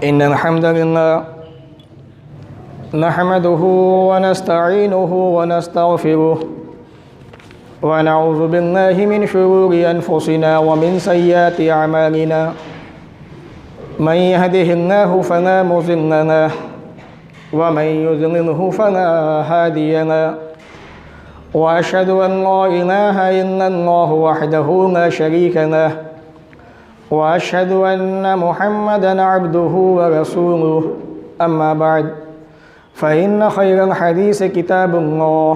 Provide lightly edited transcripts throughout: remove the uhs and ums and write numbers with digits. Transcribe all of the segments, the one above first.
इन्नल हम्दलिल्लाह नहमदुहु व नस्तईनुहु व नस्तगफिरुह व नऊज़ु बिल्लाहि मिन शुरूरि अनफुसिना व मिन सय्यिआति अअमालिना मन यहदिहिल्लाहु फला मुज़िल्ल लहु व मन युज़लिल्हु फला हादिय लहु व अशहदु अन ला इलाहा इल्लल्लाहु वहदहु ला शरीका लहु व अशहदु अन्न मुहम्मदन अब्दुहु व रसूलुहु अम्मा बाद फ़इन्न खैरल हदीस किताबुल्लाह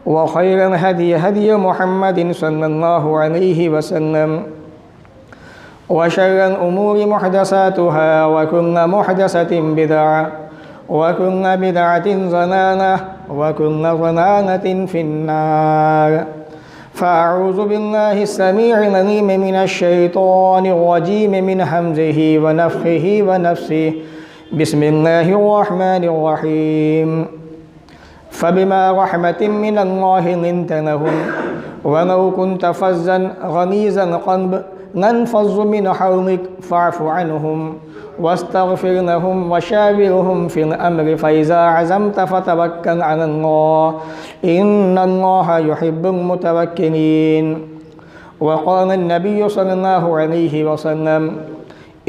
व खैरल हदी हदी मुहम्मदिन सल्लल्लाहु अलैहि वसल्लम व शर्रल उमूरि मुहदसातुहा व कुल्लु मुहदसतिन बिदअह व कुल्लु बिदअतिन ज़लालह व कुल्लु ज़लालतिन फिन्नार। फ़अऊज़ु बिल्लाहि अस्समीइल अलीम मिनश शैतानिर रजीम मिन हम्ज़िहि व नफ़्ख़िहि व नफ़्सिहि। बिस्मिल्लाहिर रहमानिर रहीम। फ़बिमा रहमतिन मिनल्लाहि लिन्त लहुम वलौ कुन्त फ़ज़्ज़न गलीज़ल क़ल्ब लन्फ़ज़्ज़ू मिन हवलिक फ़अफ़ु अन्हुम वस्तग़फ़िर लहुम वशाविरहुम फ़िल अम्रि फ़इज़ा अज़म्त फ़तवक्कल अलल्लाह इन्नल्लाहा युहिब्बुल मुतवक्किलीन। वक़ाल अन्नबिय्यु सल्लल्लाहु अलैहि वसल्लम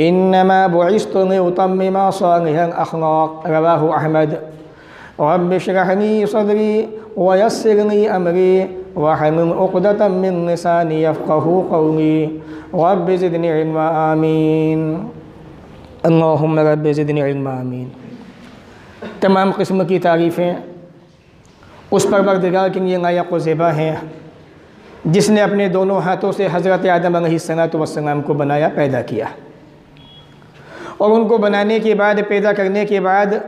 इन्नमा बुइस्तु लिउतम्मिमा सालिहल अख़लाक़। रवाहु अहमद। रब्बि इश्रह ली सदरी व यस्सिर ली अमरी वहलुल उक़दतम मिन लिसानी यफ़क़हू क़ौली। रब्बि ज़िदनी इल्मा आमीन। अल्लाहुम्मा रब्बि ज़िदनी इल्मा आमीन। तमाम किस्म की तारीफ़ें उस परवरदिगार के लिए लायक़ व ज़ेबा हैं जिसने अपने दोनों हाथों से हज़रत आदम अलैहिस्सलातु वस्सलाम को बनाया, पैदा किया और उनको बनाने के बाद, पैदा करने के बाद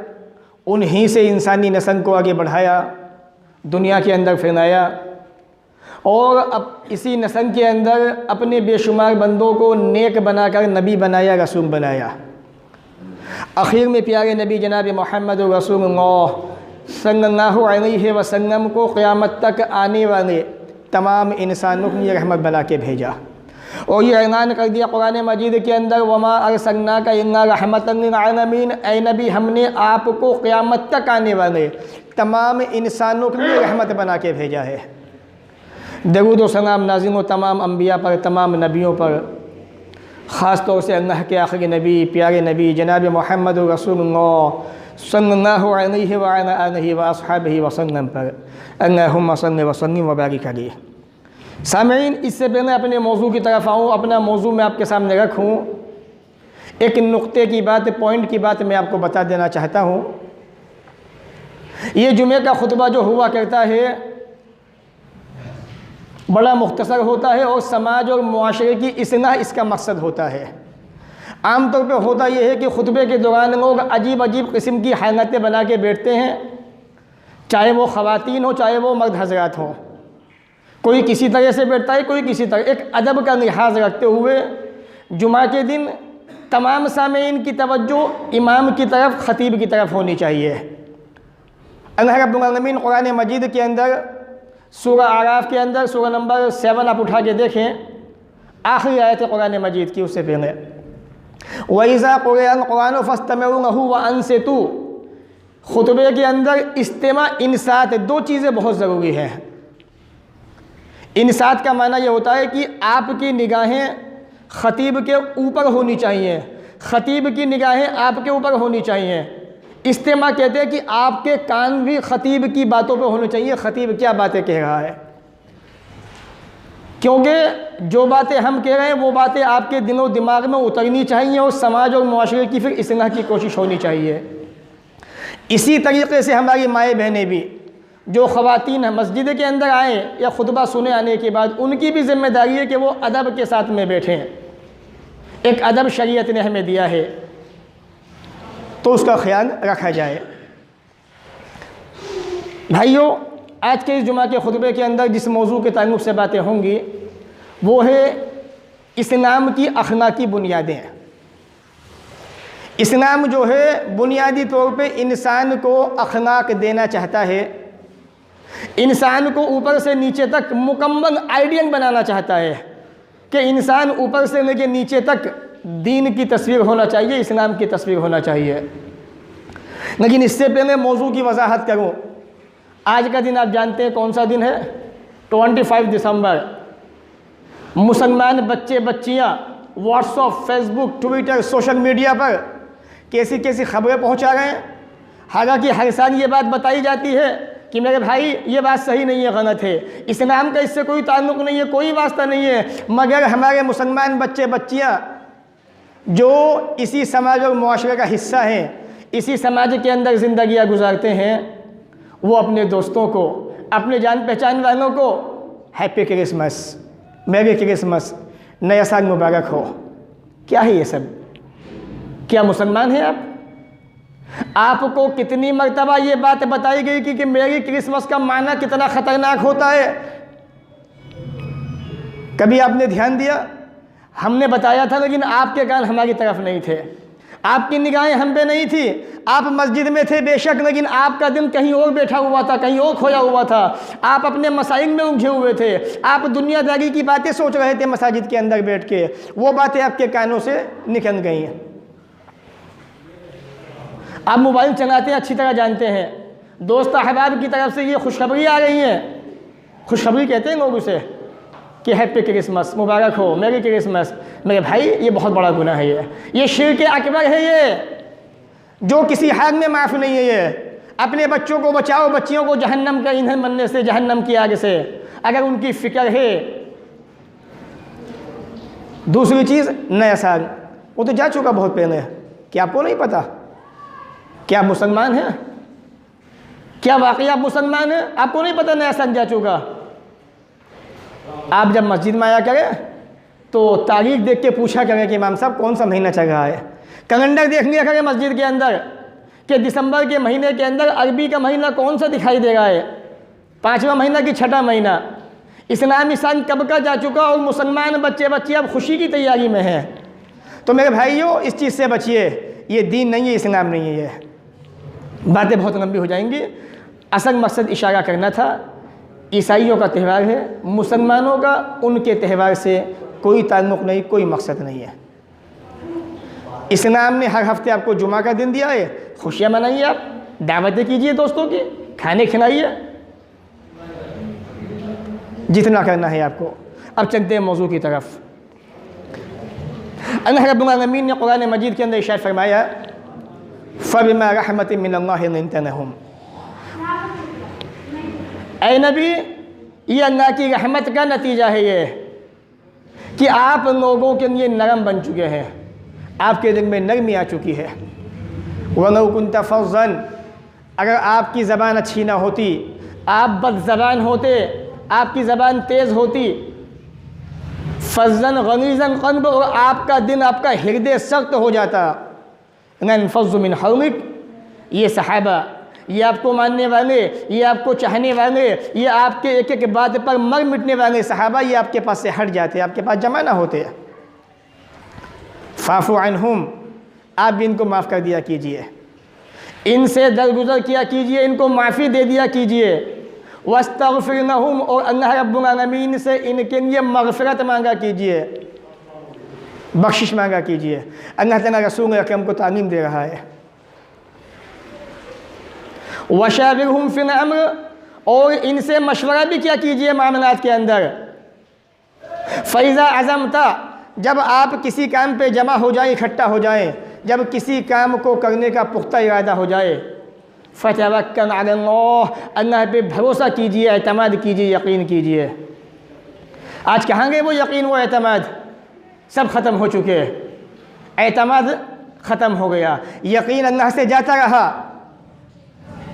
उन्हीं से इंसानी नस्ल को आगे बढ़ाया, दुनिया के अंदर फैलाया और अब इसी नस्ल के अंदर अपने बेशुमार बंदों को नेक बनाकर नबी बनाया, रसूल बनाया। आखिर में प्यारे नबी जनाब मोहम्मद रसूलुल्लाह सल्लल्लाहु अलैहि वसल्लम को क़यामत तक आने वाले तमाम इंसानों के लिए रहमत बना के भेजा और ये ऐलान कर दिया कुरान मजीद के अंदर, वमा अरसलनाका इल्ला रहमतन लिल आलमीन। ऐ नबी, हमने आपको क़यामत तक आने वाले तमाम इंसानों के लिए रहमत बना के भेजा है। दरूद व सलाम नाज़िल हो तमाम अम्बिया पर, तमाम नबियों पर, ख़ास तौर से अल्लाह के आखिरी नबी, प्यारे नबी जनाब मोहम्मद रसूलुल्लाह सल्लल्लाहु अलैहि व अला आलिहि व अस्हाबिहि वसल्लम पर। अल्लाहुम्मा सल्लि व सल्लिम व बारिक अलैहि। सामईन, इससे पहले अपने मौजू की तरफ आऊँ, अपना मौजू मैं आपके सामने रखूँ, एक नुक्ते की बात, पॉइंट की बात मैं आपको बता देना चाहता हूँ। ये जुमे का खुतबा जो हुआ करता है बड़ा मुख्तसर होता है और समाज और मुआशरे की इस्लाह इसका मकसद होता है। आम तौर पे होता यह है कि खुतबे के दौरान लोग अजीब अजीब किस्म की हालतें बना के बैठते हैं, चाहे वो ख़वातीन हो चाहे वो मर्द हज़रात हों। कोई किसी तरह से बैठता है, कोई किसी तरह। एक अदब का लिहाज रखते हुए जुमा के दिन तमाम सामीन की तवज्जो इमाम की तरफ, ख़तीब की तरफ होनी चाहिए। अल्लाह रब्बुल आलमीन कुरान मजीद के अंदर सूरह आराफ के अंदर सूरह नंबर 7 आप उठा के देखें, आखिरी आयत है कुरान मजीद की, उससे पहले वइज़ा क़ुरिअल क़ुरानु फ़स्तमिऊ लहू व अंसितू। खुतबे के अंदर इस्तिमा, इनसात, दो चीज़ें बहुत ज़रूरी हैं। इनसात का माना यह होता है कि आपकी निगाहें ख़तीब के ऊपर होनी चाहिए, ख़तीब की निगाहें आपके ऊपर होनी चाहिए। इस्तिमा कहते हैं कि आपके कान भी ख़तीब की बातों पे होने चाहिए, ख़तीब क्या बातें कह रहा है, क्योंकि जो बातें हम कह रहे हैं वो बातें आपके दिलो दिमाग में उतरनी चाहिए और समाज और मुआशरे की फिर इस्लाह की कोशिश होनी चाहिए। इसी तरीके से हमारी माएँ बहनें भी, जो ख़वातीन मस्जिद के अंदर आए या खुतबा सुने आने के बाद, उनकी भी ज़िम्मेदारी है कि वो अदब के साथ में बैठें। एक अदब शरीयत ने हमें दिया है तो उसका ख्याल रखा जाए। भाइयों, आज के इस जुमा के खुतबे के अंदर जिस मौजू के ताल्लुक़ से बातें होंगी वो है इस्लाम की अखलाकी बुनियादें। इस्लाम जो है बुनियादी तौर पे इंसान को अखलाक देना चाहता है, इंसान को ऊपर से नीचे तक मुकम्मल आइडियल बनाना चाहता है कि इंसान ऊपर से लेकर नीचे तक दीन की तस्वीर होना चाहिए, इस्लाम की तस्वीर होना चाहिए। लेकिन इससे पहले मौजू की वजाहत करूँ। आज का दिन आप जानते हैं कौन सा दिन है? 25 दिसंबर। मुसलमान बच्चे बच्चियाँ WhatsApp, Facebook, Twitter, social media पर कैसी कैसी खबरें पहुँचा रहे हैं। हालांकि हर साल ये बात बताई जाती है कि मेरे भाई ये बात सही नहीं है, गलत है, इस्लाम का इससे कोई ताल्लुक़ नहीं है, कोई वास्ता नहीं है। मगर हमारे मुसलमान बच्चे बच्चियाँ जो इसी समाज और मुआशरे का हिस्सा हैं, इसी समाज के अंदर ज़िंदगियाँ गुजारते हैं, वो अपने दोस्तों को, अपने जान पहचान वालों को हैप्पी क्रिसमस, मैरी क्रिसमस, नया साल मुबारक हो। क्या है ये सब? क्या मुसलमान हैं आप? आपको कितनी मर्तबा ये बात बताई गई कि मेरी क्रिसमस का माना कितना ख़तरनाक होता है? कभी आपने ध्यान दिया? हमने बताया था, लेकिन आपके कान हमारी तरफ नहीं थे, आपकी निगाहें हम पे नहीं थी। आप मस्जिद में थे बेशक, लेकिन आपका दिल कहीं और बैठा हुआ था, कहीं और खोया हुआ था। आप अपने मसाइल में उलझे हुए थे, आप दुनियादारी की बातें सोच रहे थे मसाजिद के अंदर बैठ के। वो बातें आपके कानों से निकल गई हैं। आप मोबाइल चलाते हैं, अच्छी तरह जानते हैं, दोस्त अहबाब की तरफ से ये खुशखबरी आ रही है। खुशखबरी कहते हैं लोग उसे कि हैप्पी क्रिसमस, मुबारक हो, मैरी क्रिसमस। मेरे भाई ये बहुत बड़ा गुनाह है, ये शिर्क अकबर है, ये जो किसी हाल में माफ़ नहीं है। ये अपने बच्चों को बचाओ, बच्चियों को जहन्नम का ईंधन बनने से, जहन्नम की आग से, अगर उनकी फ़िक्र है। दूसरी चीज़, नया साल वो तो जा चुका बहुत पहले। क्या आपको नहीं पता? क्या आप मुसलमान हैं? क्या वाकई आप मुसलमान हैं? आपको नहीं पता नया साल जा चुका? आप जब मस्जिद में आया करें तो तारीख देख के पूछा करें कि इमाम साहब कौन सा महीना चल रहा है। कैलेंडर देख लिया करें मस्जिद के अंदर कि दिसंबर के महीने के अंदर अरबी का महीना कौन सा दिखाई दे रहा है, 5वां महीना कि 6ठा महीना। इस्लामी साल कब का जा चुका और मुसलमान बच्चे बच्चे अब खुशी की तैयारी में हैं। तो मेरे भाइयों, इस चीज़ से बचिए, ये दीन नहीं है, इस्लाम नहीं है। ये बातें बहुत लंबी हो जाएंगी। असल मकसद इशारा करना था, ईसाइयों का त्यौहार है, मुसलमानों का उनके त्यौहार से कोई ताल्लुक़ नहीं, कोई मकसद नहीं है। इस्लाम ने हर हफ्ते आपको जुमा का दिन दिया है, खुशियाँ मनाइए, आप दावतें कीजिए, दोस्तों की खाने खिलाइए, जितना करना है आपको। अब चलते हैं मौजू की तरफ। अल्लाह रब्बुल आलमीन ने कुरान मजीद के अंदर इरशाद फरमाया, फ़बिमा रहमतिन मिनल्लाहि लिन्त लहुम। ऐ नबी, ये अल्लाह की रहमत का नतीजा है ये कि आप लोगों के लिए नरम बन चुके हैं, आपके दिल में नरमी आ चुकी है। वलौ कुन्त फ़ज़्ज़न, अगर आपकी ज़बान अच्छी ना होती, आप बदज़बान होते, आपकी ज़बान तेज़ होती, फ़ज़्ज़न गलीज़न क़ल्ब, और आपका दिल, आपका हृदय सख्त हो जाता, लन्फ़ज़्ज़ू मिन हौलिक, ये सहाबा, ये आपको मानने वाले, ये आपको चाहने वाले, ये आपके एक एक बात पर मर मिटने वाले सहाबा, ये आपके पास से हट जाते, आपके पास जमा ना होते। फ़ाफ़ु अन्हुम, आप भी इनको माफ़ कर दिया कीजिए, इनसे दरगुजर किया कीजिए, इनको माफ़ी दे दिया कीजिए। वस्तग़फ़िर लहुम, और अल्लाह रब्बुल आलमीन से इनके लिए मग़फ़िरत मांगा कीजिए, बख्शिश मांगा कीजिए। अल्लाह ताला रसूल अकरम को तालीम दे रहा है, वशाविरहुम फिल अम्र, और इनसे मशवरा भी क्या कीजिए मामलात के अंदर। फ़ैज़ा अज़मता, जब आप किसी काम पे जमा हो जाए, इकट्ठा हो जाएं, जब किसी काम को करने का पुख्ता इरादा हो जाए, फ़तवक्कल अलल्लाह, अल्लाह पे भरोसा कीजिए, एतमाद कीजिए, यकीन कीजिए। आज कहाँ गए वो यकीन, वो एतमाद? सब ख़त्म हो चुके, एतमाद ख़त्म हो गया, यकीन अल्लाह से जाता रहा।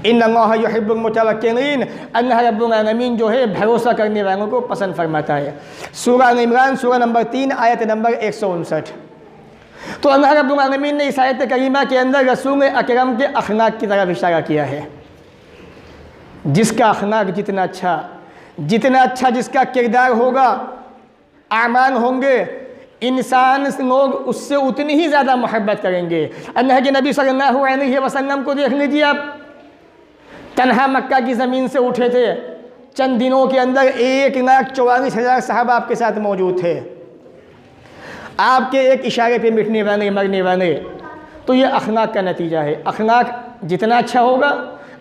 इन्नल्लाह युहिब्बुल मुतवक्किलीन, अल्लाह रब्बुल आलमीन जो है भरोसा करने वालों को पसंद फरमाता है। सूरह इमरान सूरह नंबर 3 आयत नंबर 159। तो अल्लाह रब्बुल आलमीन ने इस आयत करीमा के अंदर रसूल अकरम के अखलाक की तरफ इशारा किया है। जिसका अखलाक जितना अच्छा जिसका किरदार होगा, आमाल होंगे, इंसान लोग उससे उतनी ही ज़्यादा मोहब्बत करेंगे। अल्लाह के नबी सल्लल्लाहु अलैहि वसल्लम को देख लीजिए आप, तन्हा मक्का की ज़मीन से उठे थे, चंद दिनों के अंदर 1,44,000 सहाबा आपके साथ मौजूद थे। आपके एक इशारे पे मिटने वाले, मरने वाले। तो ये अखलाक का नतीजा है। अखलाक जितना अच्छा होगा,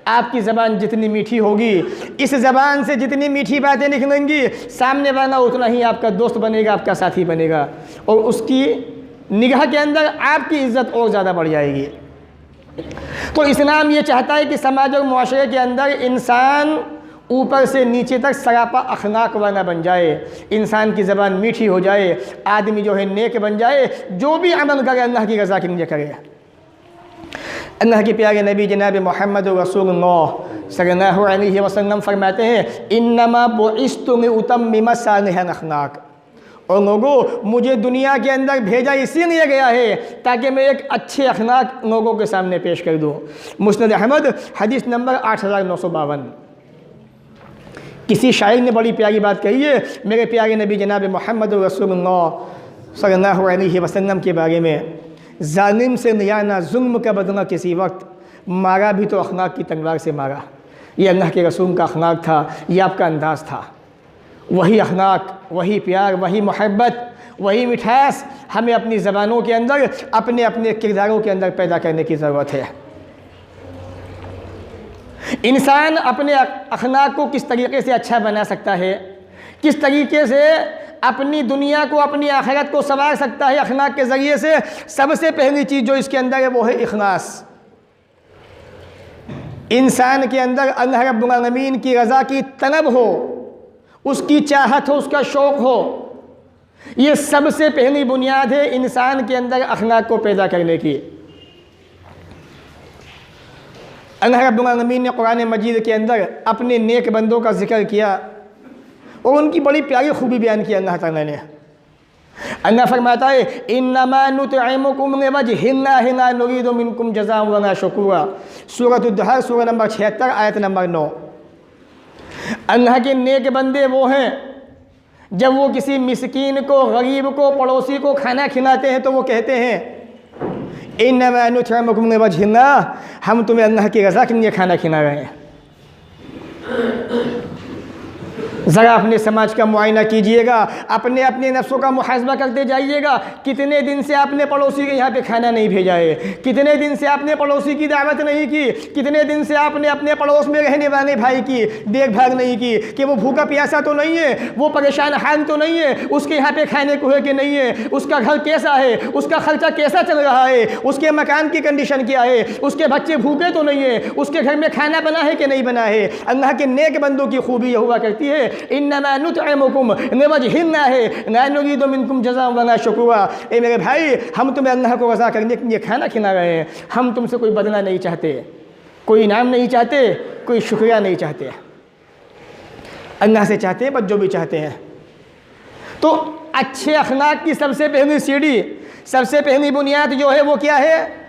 आपकी ज़बान जितनी मीठी होगी, इस ज़बान से जितनी मीठी बातें निकलेंगी, सामने वाला उतना ही आपका दोस्त बनेगा, आपका साथी बनेगा, और उसकी निगाह के अंदर आपकी इज़्ज़त और ज़्यादा बढ़ जाएगी। तो इस्लाम ये चाहता है कि समाज और मुआशरे के अंदर इंसान ऊपर से नीचे तक सरापा अखलाक वाला बन जाए, इंसान की ज़बान मीठी हो जाए, आदमी जो है नेक बन जाए, जो भी अमल करे अल्लाह की रज़ा के लिए करे। अल्लाह के प्यारे नबी जनाब मोहम्मद रसूलुल्लाह सल्लल्लाहु अलैहि वसल्लम फरमाते हैं, इन्नमा बुइस्तु लिउतम्मिम सालिहल अखलाक। और लोगों, मुझे दुनिया के अंदर भेजा इसीलिए गया है ताकि मैं एक अच्छे अखलाक लोगों के सामने पेश कर दूँ। मुस्नद अहमद हदीस नंबर 8952। किसी शायर ने बड़ी प्यारी बात कही है मेरे प्यारे नबी जनाब मोहम्मद रसूलुल्लाह सल्लल्लाहु अलैहि वसल्लम के बारे में, जालिम से नियाना जुल्म का बदला किसी वक्त, मारा भी तो अखलाक की तलवार से मारा। ये अल्लाह के रसूल का अखलाक था, ये आपका अंदाज़ था। वही अखलाक, वही प्यार, वही मोहब्बत, वही मिठास हमें अपनी ज़बानों के अंदर, अपने अपने किरदारों के अंदर पैदा करने की ज़रूरत है। इंसान अपने अखलाक को किस तरीके से अच्छा बना सकता है, किस तरीके से अपनी दुनिया को, अपनी आखिरत को संवार सकता है अखलाक के ज़रिए से। सबसे पहली चीज़ जो इसके अंदर है वो है इखलास। इंसान के अंदर अल्लाह रब्बुल आलमीन की रज़ा की तलब हो, उसकी चाहत हो, उसका शौक़ हो। ये सबसे पहली बुनियाद है इंसान के अंदर अखलाक को पैदा करने की। अल्लाह रब्बुल आलमीन ने कुरान मजीद के अंदर अपने नेक बंदों का जिक्र किया और उनकी बड़ी प्यारी खूबी बयान की अल्लाह ताला ने। अल्लाह फरमाता है, इन्नमा नुतइमुकुम लिवजहिल्लाहि ला नुरीदु मिनकुम जज़ाअन वला शुकुरा। सूरत अद-दहर सूरह नंबर 76 आयत नंबर 9। अल्लाह के नेक बंदे वो हैं जब वो किसी मिस्कीन को, गरीब को, पड़ोसी को खाना खिलाते हैं तो वो कहते हैं, इन्नमा नुतइमुकुम लिवजहिल्लाह, हम तुम्हें अल्लाह की रज़ा के लिए खाना खिला रहे हैं। ज़रा अपने समाज का मुआयना कीजिएगा, अपने अपने नफ्सों का मुहासबा करते जाइएगा। कितने दिन से आपने पड़ोसी के यहाँ पे खाना नहीं भेजा है, कितने दिन से आपने पड़ोसी की दावत नहीं की, कितने दिन से आपने अपने पड़ोस में रहने वाले भाई की देखभाल नहीं की कि वो भूखा प्यासा तो नहीं है, वो परेशान हाल तो नहीं है, उसके यहाँ पे खाने को है कि नहीं है, उसका घर कैसा है, उसका खर्चा कैसा चल रहा है, उसके मकान की कंडीशन क्या है, उसके बच्चे भूखे तो नहीं है, उसके घर में खाना बना है कि नहीं बना है। अल्लाह के नेक बंदों की खूबी यह हुआ करती है, इन्नमा नुतइमुकुम लिवजहिल्लाहि ला नुरीदु मिनकुम जज़ाअन वला शुकुरा। ए मेरे भाई, हम तुम्हें अल्लाह को रज़ा करने के लिए खाना खिला रहे हैं, हम तुमसे कोई बदला नहीं चाहते, कोई इनाम नहीं चाहते, कोई शुक्रिया नहीं चाहते। अल्लाह से चाहते हैं बस जो भी चाहते हैं। तो अच्छे अखलाक की सबसे पहली सीढ़ी, सबसे पहली बुनियाद जो है वो क्या है?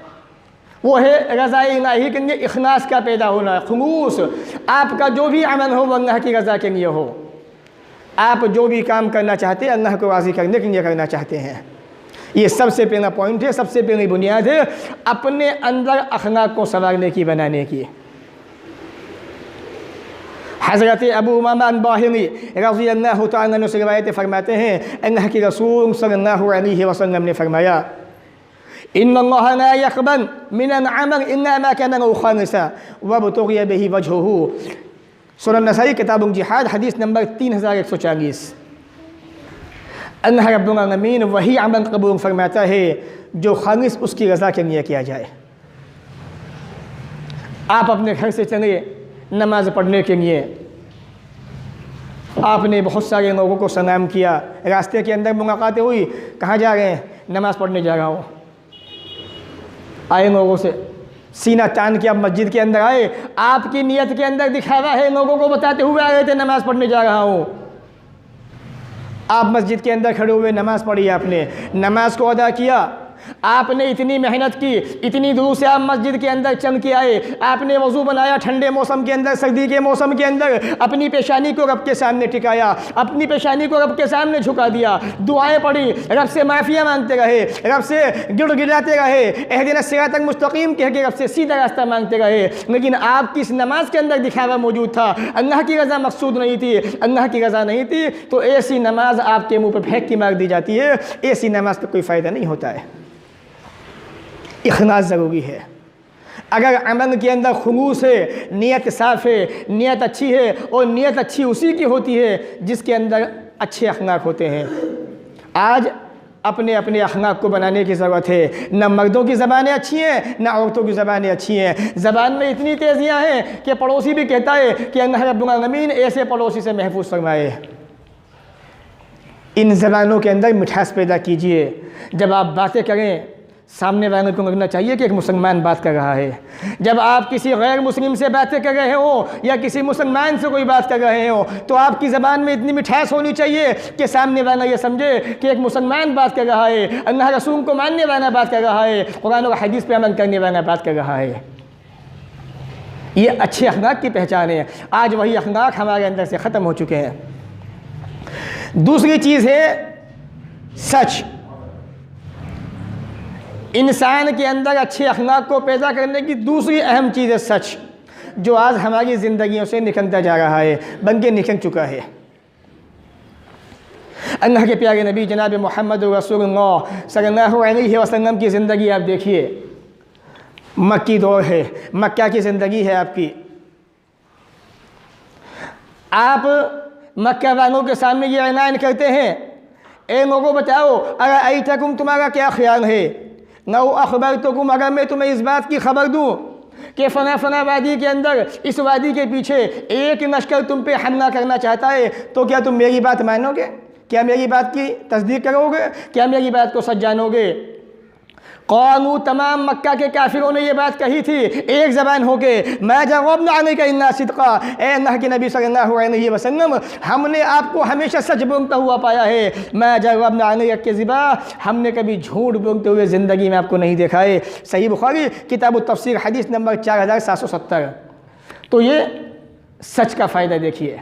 वो है रज़ा इलाही के लिए इखलास का पैदा होना, खुलूस। आपका जो भी अमल हो वो अल्लाह की रज़ा के लिए हो। आप जो भी काम करना चाहते हैं अल्लाह को राज़ी करने के लिए करना चाहते हैं। ये सबसे पहला पॉइंट है, सबसे पहली बुनियाद है अपने अंदर अखलाक को संवारने की, बनाने की। हज़रत अबू उमामा अल-बाहिली रज़ियल्लाहु तआला अन्हु से रिवायत फरमाते हैं, अल्लाह के रसूल सल्लल्लाहु अलैहि वसल्लम ने फरमाया, इन्नल्लाह ला यक़बल मिनल अमल इल्ला मा कान लहू खालिसा वब्तग़िया बिही वजहुहु। सुनन नसाई किताबुल जिहाद हदीस नंबर 3140। अल्लाह रब्बुल आलमीन वही अमल कबूल फरमाता है जो खालिस उसकी रज़ा के लिए किया जाए। आप अपने घर से चले नमाज़ पढ़ने के लिए, आपने बहुत सारे लोगों को सलाम किया, रास्ते के अंदर मुलाकातें हुई, कहाँ जा रहे हैं? नमाज़ पढ़ने जा रहा हूँ। आए लोगों से सीना तान के आप मस्जिद के अंदर आए, आपकी नीयत के अंदर दिखावा है, लोगों को बताते हुए आ रहे थे नमाज़ पढ़ने जा रहा हूँ। आप मस्जिद के अंदर खड़े हुए नमाज़ पढ़ी, आपने नमाज को अदा किया, आपने इतनी मेहनत की, इतनी दूर से आप मस्जिद के अंदर चल के आए, आपने वज़ू बनाया ठंडे मौसम के अंदर, सर्दी के मौसम के अंदर, अपनी पेशानी को रब के सामने टिकाया, अपनी पेशानी को रब के सामने झुका दिया, दुआएं पढ़ी, रब से माफ़िया मांगते रहे, रब से गिड़गिड़ाते रहे, एहदिना सिरातल मुस्तकीम कह के रब से सीधा रास्ता मांगते रहे। लेकिन आपकी इस नमाज के अंदर दिखावा मौजूद था, अल्लाह की रज़ा मकसूद नहीं थी, अल्लाह की रज़ा नहीं थी, तो ऐसी नमाज आपके मुंह पर फेंक की मार दी जाती है। ऐसी नमाज का कोई फ़ायदा नहीं होता है। इखलास ज़रूरी है। अगर अमल के अंदर खुलूस है, नियत साफ़ है, नियत अच्छी है, और नियत अच्छी उसी की होती है जिसके अंदर अच्छे अखलाक होते हैं। आज अपने अपने अखलाक को बनाने की ज़रूरत है। न मर्दों की ज़बानें अच्छी हैं, न औरतों की ज़बानें अच्छी हैं। ज़बान में इतनी तेज़ियाँ हैं कि पड़ोसी भी कहता है कि अल्लाह रब्बुल आलमीन ऐसे पड़ोसी से महफूज फरमाए। इन ज़बानों के अंदर मिठास पैदा कीजिए। जब आप बातें करें, सामने वाले को लगना चाहिए कि एक मुसलमान बात कर रहा है। जब आप किसी गैर मुस्लिम से बातें कर रहे हो या किसी मुसलमान से कोई बात कर रहे हो, तो आपकी ज़बान में इतनी मिठास होनी चाहिए कि सामने वाला ये समझे कि एक मुसलमान बात कर रहा है, अल्लाह रसूल को मानने वाला बात कर रहा है, कुरान और हदीस पे अमल करने वाला बात कर रहा है। ये अच्छे अखलाक की पहचान है। आज वही अखलाक हमारे अंदर से ख़त्म हो चुके हैं। दूसरी चीज़ है सच। इंसान के अंदर अच्छे अखलाक को पैदा करने की दूसरी अहम चीज़ है सच, जो आज हमारी ज़िंदगियों से निकलता जा रहा है, बल्कि निकल चुका है। अल्लाह के प्यारे नबी जनाब मोहम्मद रसूलुल्लाह सल्लल्लाहु अलैहि वसल्लम की ज़िंदगी आप देखिए। मक्की दौर है, मक्का की ज़िंदगी है आपकी। आप मक्का वालों के सामने ये ऐलान करते हैं, ए लोगों बताओ, अगर अयतकुम तुम्हारा क्या ख्याल है, नौ अखबरतुकुम, अगर मैं तुम्हें इस बात की खबर दूँ कि फ़ना फ़ना वादी के अंदर, इस वादी के पीछे एक लश्कर तुम पे हमला करना चाहता है, तो क्या तुम मेरी बात मानोगे? क्या मेरी बात की तस्दीक करोगे? क्या मेरी बात को सच जानोगे? क़ालू, तमाम मक्का के काफिरों ने ये बात कही थी एक ज़बान होके, मैं जवाबना आने का इन्ना सिद्क़ा, ए अल्लाह के नबी सल्लल्लाहु अलैहि वसल्लम, हमने आपको हमेशा सच बोलता हुआ पाया है। मैं जवाबना आने के ज़िबा, हमने कभी झूठ बोलते हुए ज़िंदगी में आपको नहीं देखा है। सही बुखारी किताब तफसीर हदीस नंबर 4770। तो ये सच का फ़ायदा देखिए।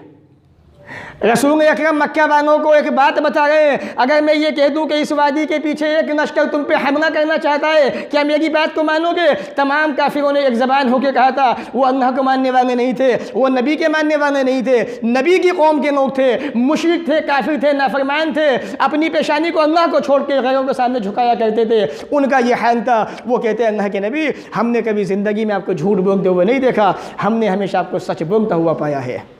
रसूल अकरम मक्का वालों को एक बात बता रहे हैं, अगर मैं ये कह दूं कि इस वादी के पीछे एक लश्कर तुम पे हमला करना चाहता है, क्या मेरी बात को मानोगे? तमाम काफिरों ने एक ज़बान होकर कहा था। वो अल्लाह को मानने वाले नहीं थे, वो नबी के मानने वाले नहीं थे, नबी की कौम के लोग थे, मुशरिक थे, काफिर थे, नाफरमान थे, अपनी पेशानी को अल्लाह को छोड़ के गैरों के सामने झुकाया करते थे। उनका ये हाल था। वो कहते हैं, अल्लाह के नबी, हमने कभी ज़िंदगी में आपको झूठ बोलते हुए नहीं देखा, हमने हमेशा आपको सच बोलता हुआ पाया है।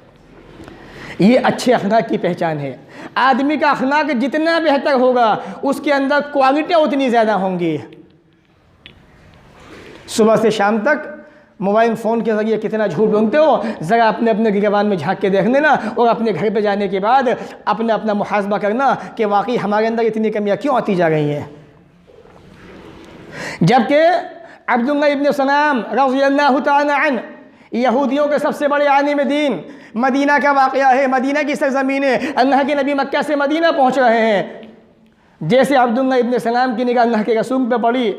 ये अच्छे अखलाक की पहचान है। आदमी का अखलाक जितना बेहतर होगा, उसके अंदर क्वालिटियाँ उतनी ज़्यादा होंगी। सुबह से शाम तक मोबाइल फ़ोन के ज़रिए कितना झूठ बोलते हो, ज़रा अपने अपने गिरबान में झांक के देख लेना, और अपने घर पे जाने के बाद अपना मुहासबा करना कि वाकई हमारे अंदर इतनी कमियाँ क्यों आती जा रही हैं। जबकि अब्दुल्लाह इब्न सलाम रज़ियल्लाहु तआला अन्हु, यहूदियों के सबसे बड़े आलिम दीन, मदीना का वाक़या है, मदीना की सरज़मीन है। अल्लाह के नबी मक्का से मदीना पहुँच रहे हैं। जैसे अब्दुल्लाह इब्न सलाम की निगाह अल्लाह के रसूल पे पड़ी,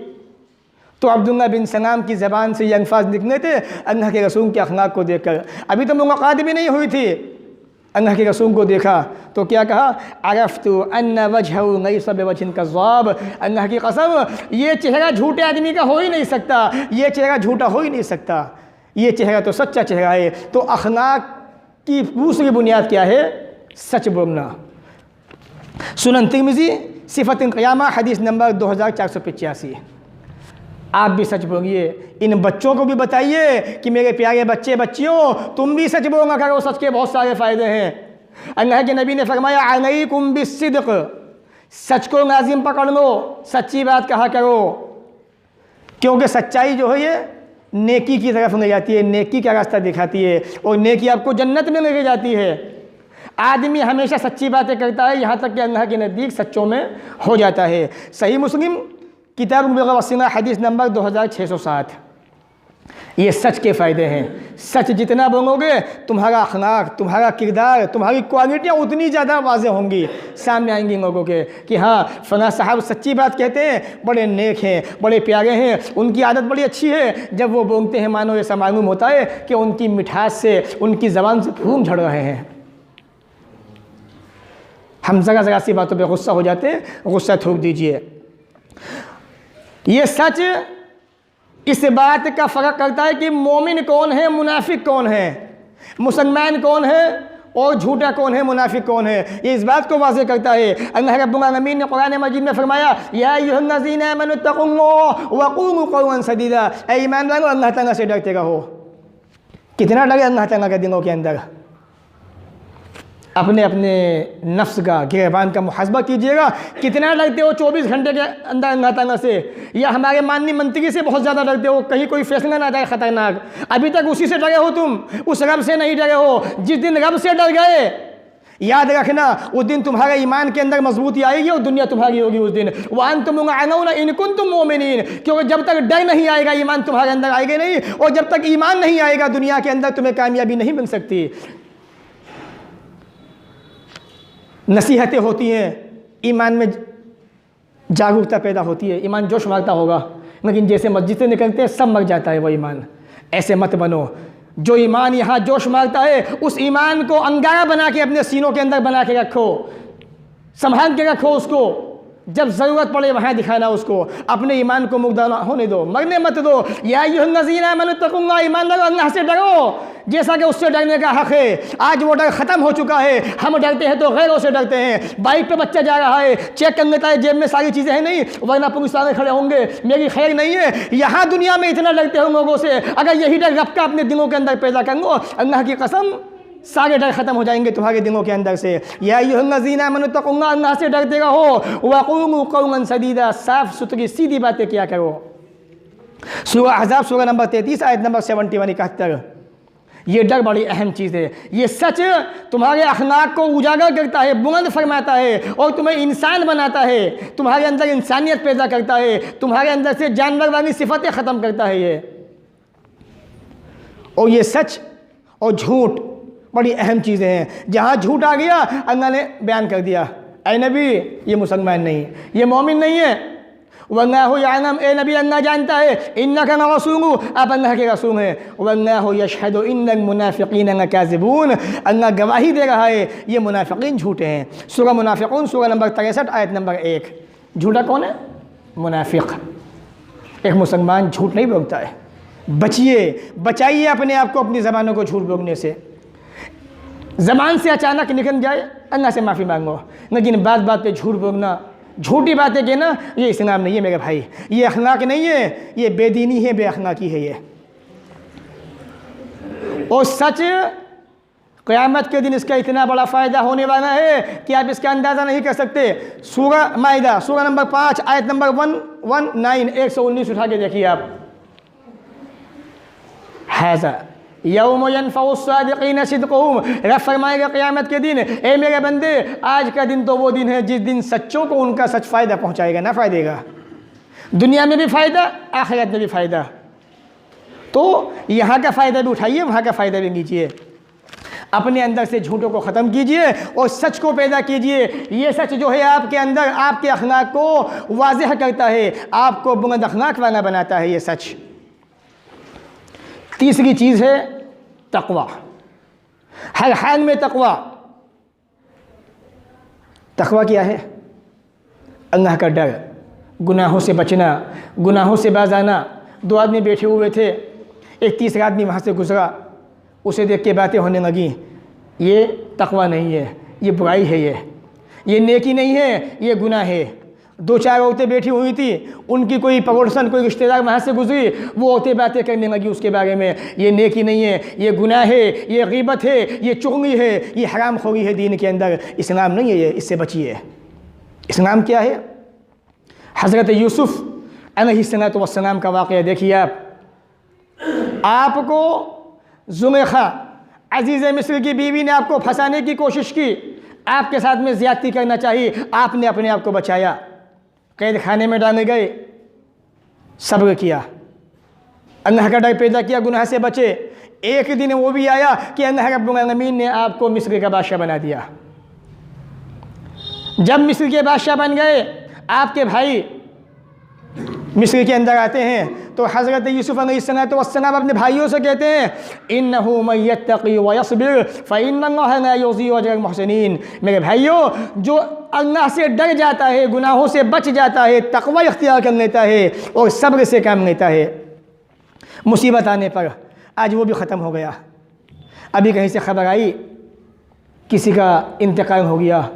तो अब्दुल्लाह बिन सलाम की ज़बान से ये अल्फाज निकले थे अल्लाह के रसूल के अखलाक को देखकर। अभी तो मुलाकात भी नहीं हुई थी, अल्लाह के रसूल को देखा तो क्या कहा, अरफ़्तु अन्ना वजहहु लैसा बिवजहिन कज़्ज़ाब, अल्लाह की कसम, ये चेहरा झूठे आदमी का हो ही नहीं सकता, ये चेहरा झूठा हो ही नहीं सकता, ये चेहरा तो सच्चा चेहरा है। तो अखलाक की दूसरी बुनियाद क्या है? सच बोलना। सुनन तिर्मिज़ी सिफ़तुल क़ियामा हदीस नंबर 2485। आप भी सच बोलिए। इन बच्चों को भी बताइए कि मेरे प्यारे बच्चे बच्चियों, तुम भी सच बोला करो, सच के बहुत सारे फ़ायदे हैं। अल्लाह के नबी ने फरमाया, अलैकुम बिस्सिद्क़, सच को लाज़िम पकड़ लो, सच्ची बात कहा करो, क्योंकि सच्चाई जो है ये नेकी की तरफ ले जाती है, नेकी का रास्ता दिखाती है, और नेकी आपको जन्नत में ले जाती है। आदमी हमेशा सच्ची बातें करता है, यहाँ तक कि अल्लाह के नज़दीक सच्चों में हो जाता है। सही मुस्लिम किताब वसीना हदीस नंबर 2607। ये सच के फ़ायदे हैं। सच जितना बोलोगे तुम्हारा अखलाक, तुम्हारा किरदार, तुम्हारी क्वालिटियाँ उतनी ज़्यादा वाज़ेह होंगी, सामने आएंगी लोगों के कि हाँ फ़लाँ साहब सच्ची बात कहते हैं, बड़े नेक हैं, बड़े प्यारे हैं, उनकी आदत बड़ी अच्छी है। जब वो बोलते हैं मानो ऐसा मालूम होता है कि उनकी मिठास से, उनकी ज़बान से फूम झड़ रहे हैं। हम ज़रा सी बातों पे गुस्सा हो जाते हैं, गुस्सा थूक दीजिए। ये सच इस बात का फ़र्क करता है कि मोमिन कौन है, मुनाफिक कौन है, मुसलमान कौन है और झूठा कौन है, मुनाफिक कौन है। ये इस बात को वाज़ेह करता है। अल्लाह रब्बुल आलमीन ने कुरान मजीद में फरमाया, या अय्युहल्लज़ीना आमनू इत्तक़ुल्लाह वक़ूलू क़ौलन सदीदा, ऐ ईमान वालों अल्लाह ताला से डरते रहो। कितना डरे अल्लाह ताला के दिलों के अंदर। अपने अपने नफ्स का, गिरबान का मुहासबा कीजिएगा। कितना डरते हो 24 घंटे के अंदर अल्लाह ताला से, या हमारे माननीय मंत्री से बहुत ज़्यादा डरते हो, कहीं कोई फैसला ना जाए ख़तरनाक। अभी तक उसी से डरे हो तुम, उस रब से नहीं डरे हो। जिस दिन रब से डर गए, याद रखना उस दिन तुम्हारे ईमान के अंदर मजबूती आएगी और दुनिया तुम्हारी होगी उस दिन। वअंतुम मुअमिनून इन कुंतुम मुमिनीन, क्योंकि जब तक डर नहीं आएगा ईमान तुम्हारे अंदर आएगा नहीं, और जब तक ईमान नहीं आएगा दुनिया के अंदर तुम्हें कामयाबी नहीं मिल सकती। नसीहतें होती हैं, ईमान में जागरूकता पैदा होती है, ईमान जोश मारता होगा, लेकिन जैसे मस्जिद से निकलते हैं सब मर जाता है वो ईमान। ऐसे मत बनो। जो ईमान यहाँ जोश मारता है उस ईमान को अंगारा बना के अपने सीनों के अंदर बना के रखो, संभाल के रखो उसको। जब ज़रूरत पड़े वहाँ दिखाना उसको। अपने ईमान को मुग्धा होने दो, मरने मत दो। या अय्युहल्लज़ीना आमनू इत्तक़ुल्लाह, ईमान वालों अल्लाह से डरो जैसा कि उससे डरने का हक़ है। आज वो डर ख़त्म हो चुका है। हम डरते हैं तो गैरों से डरते हैं। बाइक पे बच्चा जा रहा है, चेक कर लेता है जेब में सारी चीज़ें हैं नहीं, वरना पुलिस वाले खड़े होंगे, मेरी खैर नहीं है। यहाँ दुनिया में इतना डरते हो लोगों से, अगर यही डर रब का अपने दिलों के अंदर पैदा कर लो, अल्लाह की कसम सारे डर ख़त्म हो जाएंगे तुम्हारे दिलों के अंदर से। या अय्युहल्लज़ीना आमनू इत्तक़ुल्लाह, अल्लाह से डरते रहो। वक़ूलू क़ौलन सदीदा, साफ़ सुथरी सीधी बातें किया करो। सूरह अहज़ाब सूरह नंबर 33 आयत नंबर 71 71। ये डर बड़ी अहम चीज़ है। ये सच तुम्हारे अखलाक को उजागर करता है, बुलंद फरमाता है और तुम्हें इंसान बनाता है, तुम्हारे अंदर इंसानियत पैदा करता है, तुम्हारे अंदर से जानवर वाली सिफतें ख़त्म करता है ये। और ये सच और झूठ बड़ी अहम चीज़ें हैं। जहाँ झूठ आ गया अल्लाह ने बयान कर दिया, ऐ नबी ये मुसलमान नहीं, ये मोमिन नहीं है। वल्लाहु यअलम, ए नबी अल्लाह जानता है, इन्नका लरसूलु, आप अल्लाह के रसूल हैं। वल्लाहु यशहदु इन्नल मुनाफिकीन लकाज़िबून, अल्लाह गवाही दे रहा है ये मुनाफिकीन झूठे हैं। सूरह मुनाफिकून सूरह नंबर 63 आयत नंबर 1। झूठा कौन है? मुनाफिक। एक मुसलमान झूठ नहीं बोलता है। बचिए, बचाइए अपने आप को अपनी ज़बानों को झूठ बोलने से। ज़बान से अचानक निकल जाए अल्लाह से माफ़ी मांगो, लेकिन बात बात पे झूठ बोलना, झूठी बातें कहना, ये इस्लाम नहीं है मेरे भाई, ये अखलाक नहीं है, ये बेदीनी है, बेअखलाकी है ये। और सच क़यामत के दिन इसका इतना बड़ा फ़ायदा होने वाला है कि आप इसका अंदाज़ा नहीं कर सकते। सूरह माइदा सूरह नंबर 5 आयत नंबर 119 119 उठा के देखिए आप। हाज़ा यौम यनफ़उ स्सादिक़ीन सिद्क़ुहुम, रब फरमाएगा क़यामत के दिन, ए मेरे बंदे आज का दिन तो वो दिन है जिस दिन सच्चों को उनका सच फ़ायदा पहुँचाएगा, ना फ़ायदेगा। दुनिया में भी फ़ायदा, आखिरत में भी फ़ायदा। तो यहाँ का फ़ायदा भी उठाइए, वहाँ का फ़ायदा भी लीजिए। अपने अंदर से झूठों को ख़त्म कीजिए और सच को पैदा कीजिए। ये सच जो है आपके अंदर आपके अखलाक को वाज़ेह करता है, आपको बुलंद अखलाक वाला बनाता है ये सच। तीसरी चीज़ है तक़वा। हर हाल में तक़वा। तक़वा क्या है? अल्लाह का डर, गुनाहों से बचना, गुनाहों से बाज आना। दो आदमी बैठे हुए थे, एक तीसरा आदमी वहाँ से गुजरा, उसे देख के बातें होने लगी, ये तक़वा नहीं है, ये बुराई है, ये नेकी नहीं है, ये गुनाह है। दो चार औरतें बैठी हुई थी, उनकी कोई पड़ोसन कोई रिश्तेदार वहाँ से गुजरी, वो औरतें बातें करने लगी उसके बारे में, ये नेकी नहीं है, ये गुनाह है, ये ग़ीबत है, ये चुगली है, ये हराम खोरी है दीन के अंदर, इस्लाम नहीं है ये, इससे बचिए। इस्लाम क्या है? हज़रत यूसुफ़ अलैहिस्सलातु वस्सलाम का वाक़या देखिए आप। आपको ज़ुलेखा अज़ीज़ मिस्र की बीवी ने आपको फंसाने की कोशिश की, आपके साथ में ज़्यादती करना चाहिए, आपने अपने आप को बचाया, कैद खाने में डाले गए, सब्र किया, अल्लाह का डर पैदा किया, गुनाह से बचे। एक दिन वो भी आया कि अल्लाह रब्बुल आलमीन ने आपको मिस्र का बादशाह बना दिया। जब मिस्र के बादशाह बन गए, आपके भाई मिस्र के अंदर आते हैं तो हज़रत यूसुफ़ अलैहिस्सलाम अपने भाइयों से कहते हैं, इन्नहु मन यत्तक़ी व यस्बिर फ़इन्नल्लाह ला युज़ीउ अजरल मुहसिनीन। मेरे भाइयों, जो अल्लाह से डर जाता है, गुनाहों से बच जाता है, तक़वा इख्तियार कर लेता है और सब्र से काम लेता है, मुसीबत आने पर, आज वो भी ख़त्म हो गया। अभी कहीं से खबर आई किसी का इंतकाल हो गया,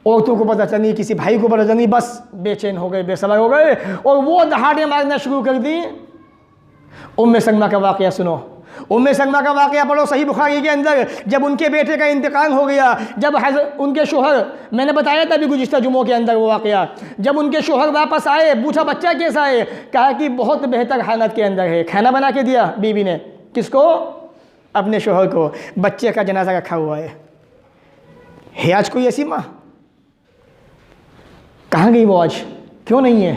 औरतों को पता चली, किसी भाई को पता चली, बस बेचैन हो गए, बेसब्र हो गए और वो दहाड़े मारना शुरू कर दी। उम्मे सलमा का वाक़या सुनो, उम्मे सलमा का वाक़या पढ़ो सही बुखारी के अंदर। जब उनके बेटे का इंतकाल हो गया, जब उनके शोहर, मैंने बताया था अभी गुज़िश्ता जुम्मों के अंदर वो वाक़या, जब उनके शोहर वापस आए, पूछा बच्चा कैसा है, कहा कि बहुत बेहतर हालत के अंदर है। खाना बना के दिया बीवी ने, किसको? अपने शोहर को। बच्चे का जनाजा रखा हुआ है आज कोई ऐसी माँ? कहाँ गई वो आज? क्यों नहीं है?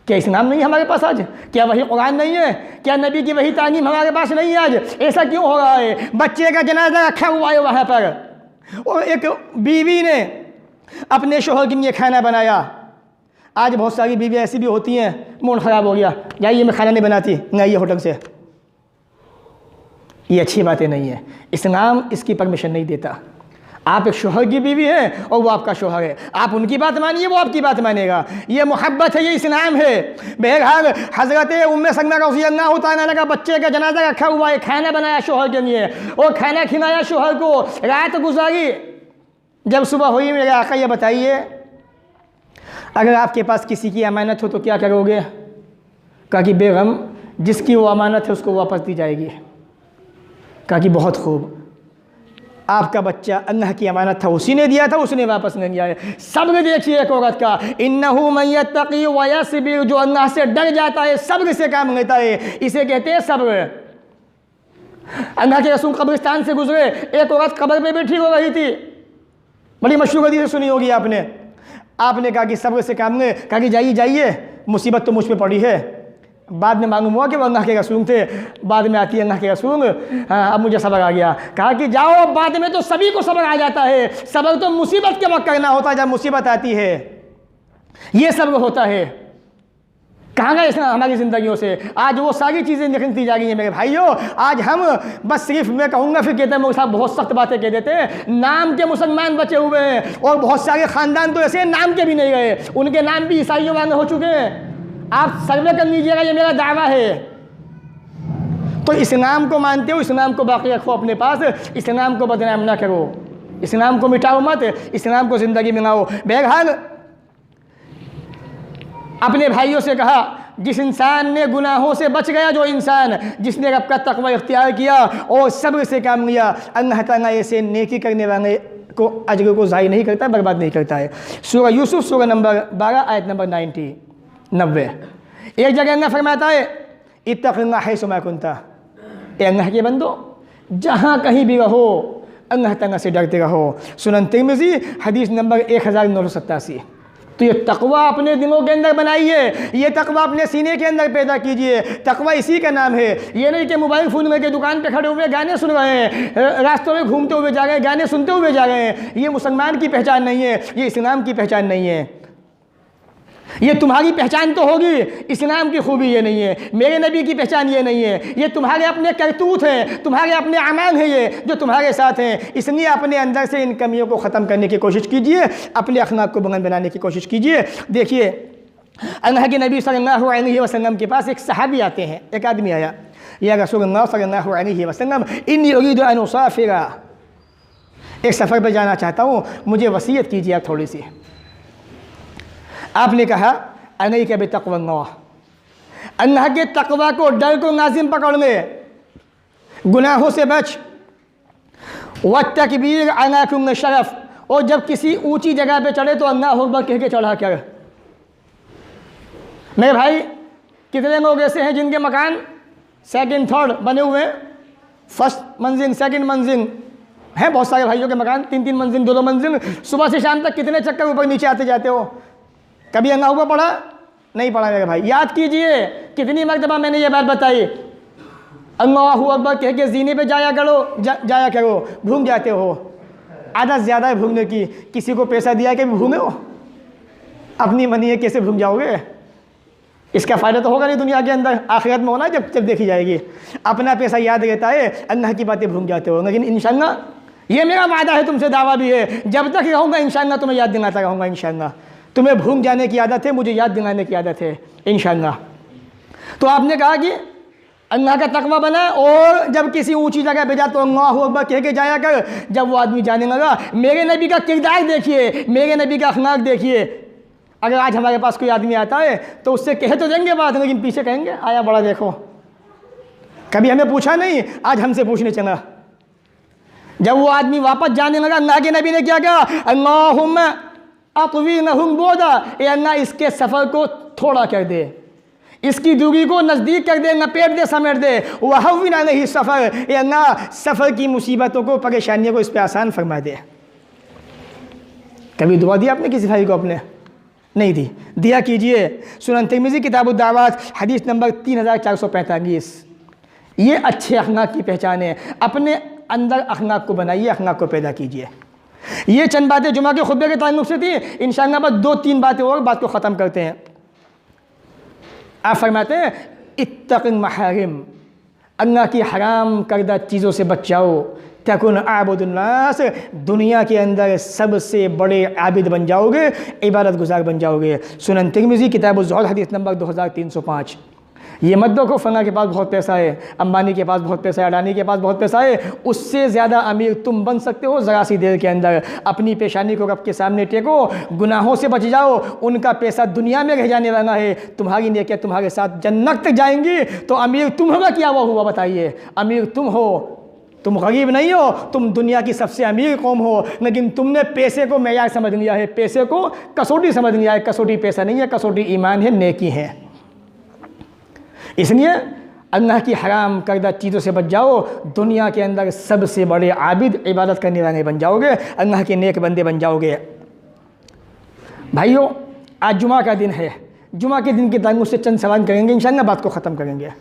क्या इस्लाम नहीं है हमारे पास आज? क्या वही कुरान नहीं है? क्या नबी की वही तालीम हमारे पास नहीं है आज? ऐसा क्यों हो रहा है? बच्चे का जनाजा रखा हुआ है वहाँ पर, और एक बीवी ने अपने शोहर के लिए खाना बनाया। आज बहुत सारी बीवी ऐसी भी होती हैं, मूड ख़राब हो गया, जाइए मैं खाना नहीं बनाती, नहीं होटल से। ये अच्छी बातें नहीं है, इस्लाम इसकी परमिशन नहीं देता। आप एक शोहर की बीवी हैं और वो आपका शोहर है, आप उनकी बात मानिए, वो आपकी बात मानेगा। ये मोहब्बत है, ये इस्लाम है। बहरहाल हज़रत उम्मे सलमा रज़ियल्लाहु तआला का बच्चे का जनाजा रखा हुआ है, खाना बनाया शोहर के लिए और खाना खिलाया शोहर को, रात गुजारी। जब सुबह हुई, मेरे आका ये बताइए, अगर आपके पास किसी की अमानत हो तो क्या करोगे? कहा कि बेगम, जिसकी वो अमानत है उसको वापस दी जाएगी। कहा कि बहुत खूब, आपका बच्चा अल्लाह की अमानत था, उसी ने दिया था, उसने वापस नहीं दिया है। सब्र देखिए एक औरत का, इन्नहु मन यत्तक़ी व यस्बिर, जो अल्लाह से डर जाता है, सब्र से काम लेता है, इसे कहते हैं सब्र। अल्लाह के रसूल कब्रिस्तान से गुजरे, एक औरत कब्र पे बैठी हो रही थी, बड़ी मशहूर हदीस सुनी होगी आपने। आपने कहा कि सब्र से काम ले, कहा कि जाइए जाइए, मुसीबत तो मुझ पर पड़ी है। बाद में मालूम हुआ कि वो अल्लाह के रसूल थे, बाद में आती है अल्लाह के रसूल, हाँ अब मुझे सब्र आ गया। कहा कि जाओ, बाद में तो सभी को सब्र आ जाता है, सब्र तो मुसीबत के वक्त करना होता है, जब मुसीबत आती है, ये सब्र होता है। कहाँ गए इसने हमारी ज़िंदगियों से? आज वो सारी चीज़ें निकलती जा रही हैं मेरे भाइयों। आज हम बस सिर्फ, मैं कहूँगा फिर कहते हैं मेरे साथ बहुत सख्त बातें कह देते हैं, नाम के मुसलमान बचे हुए हैं और बहुत सारे ख़ानदान तो ऐसे नाम के भी नहीं गए, उनके नाम भी ईसाइयों वाले हो चुके हैं। आप सर्वे कर लीजिएगा, ये मेरा दावा है। तो इस्लाम को मानते हो, इस्लाम को बाकी रखो अपने पास, इस्लाम को बदनाम ना करो, इस्लाम को मिटाओ मत, इस्लाम को ज़िंदगी में लाओ। बहरहाल अपने भाइयों से कहा, जिस इंसान ने गुनाहों से बच गया, जो इंसान जिसने रब का तक़वा इख्तियार किया और सब्र से काम लिया, अल्लाह ताला ऐसे नेकी करने वाले को अजर को ज़ाय नहीं करता, बर्बाद नहीं करता है। सूरह यूसुफ सूरह नंबर 12 आयत नंबर 90। एक जगह अल्लाह फरमाता है, इत्तक़िल्लाह हैसुमा कुन्ता, ए अल्लाह के बंदो, जहाँ कहीं भी रहो अल्लाह ताला से डरते रहो। सुनन तिर्मिज़ी हदीस नंबर 1987। तो ये तक़वा अपने दिलों के अंदर बनाइए, ये तक़वा अपने सीने के अंदर पैदा कीजिए। तक़वा इसी का नाम है। ये नहीं कि मोबाइल फ़ोन में के दुकान पे खड़े हुए गाने सुन रहे हैं, रास्तों में घूमते हुए जा रहे हैं, गाने सुनते हुए जा रहे हैं। ये मुसलमान की पहचान नहीं है, ये इस्लाम की पहचान नहीं है। ये तुम्हारी पहचान तो होगी, इस्लाम की खूबी ये नहीं है, मेरे नबी की पहचान ये नहीं है। ये तुम्हारे अपने करतूत हैं, तुम्हारे अपने अमाल हैं, ये जो तुम्हारे साथ हैं। इसलिए अपने अंदर से इन कमियों को ख़त्म करने की कोशिश कीजिए, अपने अखलाक को बुलंद बनाने की कोशिश कीजिए। देखिए, अल्लाह के नबी सल्लल्लाहु अलैहि वसल्लम के पास एक सहाबी आते हैं, एक आदमी आया, या रसूलुल्लाह सल्लल्लाहु अलैहि वसल्लम, इन्नी उरीदु अन उसाफिरा, एक सफ़र पर जाना चाहता हूँ, मुझे वसीयत कीजिए आप थोड़ी सी। आपने कहा, अलैका बितक़वल्लाह, अल्लाह के तक़वा को, डर को नाज़िम पकड़ ले, गुनाहों से बच, वत्तकबीर अला कुल्लि शरफ़, और जब किसी ऊंची जगह पे चढ़े तो अल्लाहु अकबर कह के चढ़ा कर। मेरे भाई, कितने लोग ऐसे हैं जिनके मकान सेकंड थर्ड बने हुए हैं, फर्स्ट मंजिल सेकंड मंजिल हैं, बहुत सारे भाइयों के मकान 3-3 मंजिल 2-2 मंजिल। सुबह से शाम तक कितने चक्कर ऊपर नीचे आते जाते हो? कभी अल्लाह हुआ पढ़ा? नहीं पढ़ा मेरे भाई। याद कीजिए कितनी मरतबा मैंने ये बात बताई, अल्लाहु अकबर कह के जीने पे जाया करो, भूल जाते हो। आदत ज़्यादा है भूलने की। किसी को पैसा दिया कि भूले हो? अपनी मनी है, कैसे भूल जाओगे? इसका फ़ायदा तो होगा नहीं दुनिया के अंदर, आखिरत में होना जब देखी जाएगी। अपना पैसा याद रहता है, अल्लाह की बातें भूल जाते हो। लेकिन इंशाअल्लाह ये मेरा वादा है, तुमसे दावा भी है, जब तक रहूँगा इंशाअल्लाह तुम्हें याद दिलाता रहूँगा। इंशाअल्लाह तुम्हें भूल जाने की आदत है, मुझे याद दिलाने की आदत है इंशाअल्लाह। तो आपने कहा कि अल्लाह का तकवा बना, और जब किसी ऊंची जगह पे जा तो अल्लाहु अकबर कह के जाया कर। जब वो आदमी जाने लगा, मेरे नबी का किरदार देखिए, मेरे नबी का अखलाक देखिए। अगर आज हमारे पास कोई आदमी आता है तो उससे कहे तो देंगे बात, लेकिन पीछे कहेंगे आया बड़ा देखो, कभी हमें पूछा नहीं, आज हमसे पूछने चला। जब वो आदमी वापस जाने लगा, अल्लाह के नबी ने क्या कहा? अल्लाहुम्मा अत्वीनहुम बोदा, ए अल्लाह इसके सफ़र को थोड़ा कर दे, इसकी दूरी को नज़दीक कर दे, लपेट दे, समेट दे। वहव्विन अलैहि सफ़र, ए अल्लाह सफ़र की मुसीबतों को, परेशानियों को इस पर आसान फरमा दे। कभी दुआ दी आपने किसी भाई को? अपने नहीं दी, दिया कीजिए। सुनन तिरमिज़ी किताबुद दावात हदीस नंबर 3445। ये अच्छे अखलाक की पहचान है। अपने अंदर अखलाक को बनाइए, अखलाक को पैदा कीजिए। ये चंद बातें जुमा के खुतबे के ताल्लुक़ से थी। इंशाअल्लाह बस 2-3 बातें और, बात को ख़त्म करते हैं। आप फरमाते हैं इत्तक़िल महारिम, अल्लाह की हराम करदा चीज़ों से बच जाओ, तकुन आबुदुन्नास, दुनिया के अंदर सबसे बड़े आबिद बन जाओगे, इबादत गुजार बन जाओगे। सुनन तिरमिज़ी किताबुज़ ज़ुहद हदीस नंबर 2305। ये मत देखो फलां के पास बहुत पैसा है, अंबानी के पास बहुत पैसा है, अडानी के पास बहुत पैसा है, उससे ज़्यादा अमीर तुम बन सकते हो ज़रा सी देर के अंदर। अपनी पेशानी को रब के सामने टेको, गुनाहों से बच जाओ, उनका पैसा दुनिया में रह जाने वाला है, तुम्हारी नेकियां तुम्हारे साथ जन्नत तक जाएंगी। तो अमीर तुम होगा क्या वो हुआ बताइए? अमीर तुम हो, तुम गरीब नहीं हो, तुम दुनिया की सबसे अमीर कौम हो, लेकिन तुमने पैसे को मेयार समझ लिया है, पैसे को कसौटी समझ लिया है। कसौटी पैसा नहीं है, कसौटी ईमान है, नेकी है। इसलिए अल्लाह की हराम करदा चीज़ों से बच जाओ, दुनिया के अंदर सबसे बड़े आबिद, इबादत करने वाले बन जाओगे, अल्लाह के नेक बंदे बन जाओगे। भाइयों, आज जुमा का दिन है। जुमा के दिन के ताल्लुक़ से चंद सवाल करेंगे, इंशाअल्लाह बात को ख़त्म करेंगे।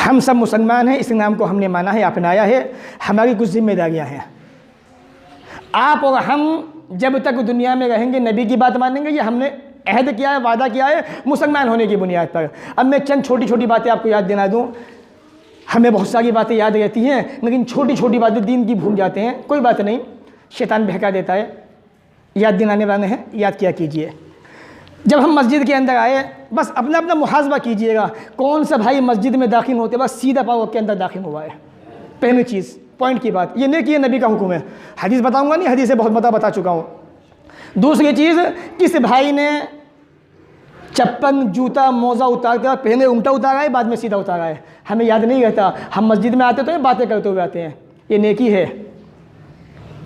हम सब मुसलमान हैं, इस्लाम को हमने माना है, अपनाया है, हमारी कुछ जिम्मेदारियां हैं। आप और हम जब तक दुनिया में रहेंगे नबी की बात मानेंगे, ये हमने अहद किया है, वादा किया है मुसलमान होने की बुनियाद पर। अब मैं चंद छोटी छोटी बातें आपको याद दिला दूँ। हमें बहुत सारी बातें याद रहती हैं, लेकिन छोटी छोटी बातें दीन की भूल जाते हैं। कोई बात नहीं, शैतान बहका देता है, याद दिलाने वाले हैं, याद किया कीजिए। जब हम मस्जिद के अंदर आए, बस अपना अपना मुहासबा कीजिएगा, कौन सा भाई मस्जिद में दाखिल होते बस सीधा पाँव के अंदर दाखिल हुआ है। पहली चीज़, पॉइंट की बात, ये नहीं कि ये नबी का हुक्म है, हदीस बताऊंगा नहीं, हदीस से बहुत बता चुका हूँ। दूसरी चीज़, किस भाई ने चप्पल, जूता, मोज़ा उतार कर पहले उल्टा उतारा है, बाद में सीधा उतारा है, हमें याद नहीं रहता। हम मस्जिद में आते तो ये बातें करते हुए आते हैं, ये नेकी है,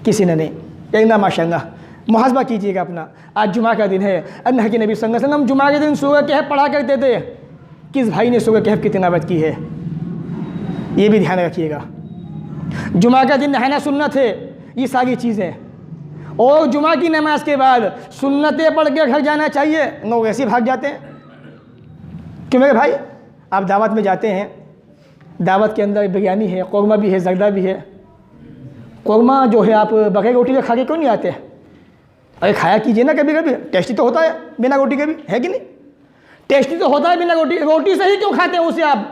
किसी ने नहीं। कहना माशाअल्लाह, मुहासबा कीजिएगा अपना। आज जुमा का दिन है, अल्लाह के नबी सल्लल्लाहु अलैहि वसल्लम जुमा के दिन सूरह कहफ पढ़ा करते थे। किस भाई ने सूरह कहफ की तिलावत की है, ये भी ध्यान रखिएगा। जुमा का दिन नहाना सुन्नत है, ये सारी चीज़ें। और जुमा की नमाज के बाद सुन्नतें पढ़ के घर जाना चाहिए। लोग ऐसे भाग जाते हैं। क्यों मेरे भाई, आप दावत में जाते हैं, दावत के अंदर बिरयानी है, कौरमा भी है, जर्दा भी है। कौरमा जो है आप बगैर रोटी के खा के क्यों नहीं आते? अरे खाया कीजिए ना कभी कभी, टेस्टी तो होता है बिना रोटी के भी, है कि नहीं? टेस्टी तो होता है बिना रोटी, रोटी से ही क्यों खाते हैं उसे आप?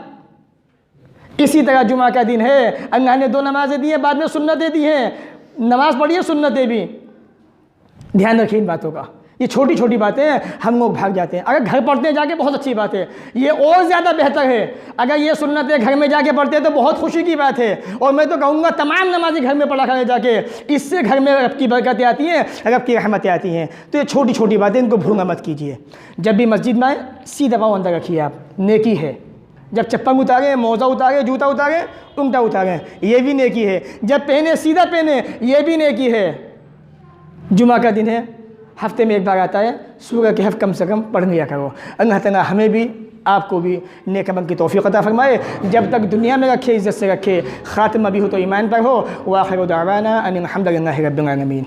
इसी तरह जुमा का दिन है, अल्लाह ने 2 नमाजें दी हैं, बाद में सुन्नतें दी हैं, नमाज पढ़िए, सुन्नतें भी। ध्यान रखिए इन बातों का। ये छोटी छोटी बातें हम लोग भाग जाते हैं। अगर घर पढ़ते हैं जाके बहुत अच्छी बात है, ये और ज़्यादा बेहतर है। अगर ये सुन्नतें घर में जाके पढ़ते हैं तो बहुत खुशी की बात है। और मैं तो कहूँगा तमाम नमाज़ी घर में पढ़ा करें जाके, इससे घर में रब की बरकतें आती हैं, रब की रहमतें आती हैं। तो ये छोटी छोटी बातें, इनको भूलना मत कीजिए। जब भी मस्जिद में आए, सीधा पाँव अंदर रखिए आप, नेकी है। जब चप्पल उतारें, मोज़ा उतारें, जूता उतारें, उल्टा उतारें, ये भी नेकी है। जब पहने सीधा पहने, ये भी नेकी है। जुमा का दिन है, हफ्ते में एक बार आता है, सूरह कहफ कम से कम पढ़ लिया करो। अल्लाह ताला हमें भी आपको भी नेक अमल की तौफीक अता फरमाए। जब तक दुनिया में रखे, इज़्ज़त से रखे, ख़ात्मा भी हो तो ईमान पर हो। व आखिर दावाना अनिल हम्दुलिल्लाहि रब्बिल आलमीन।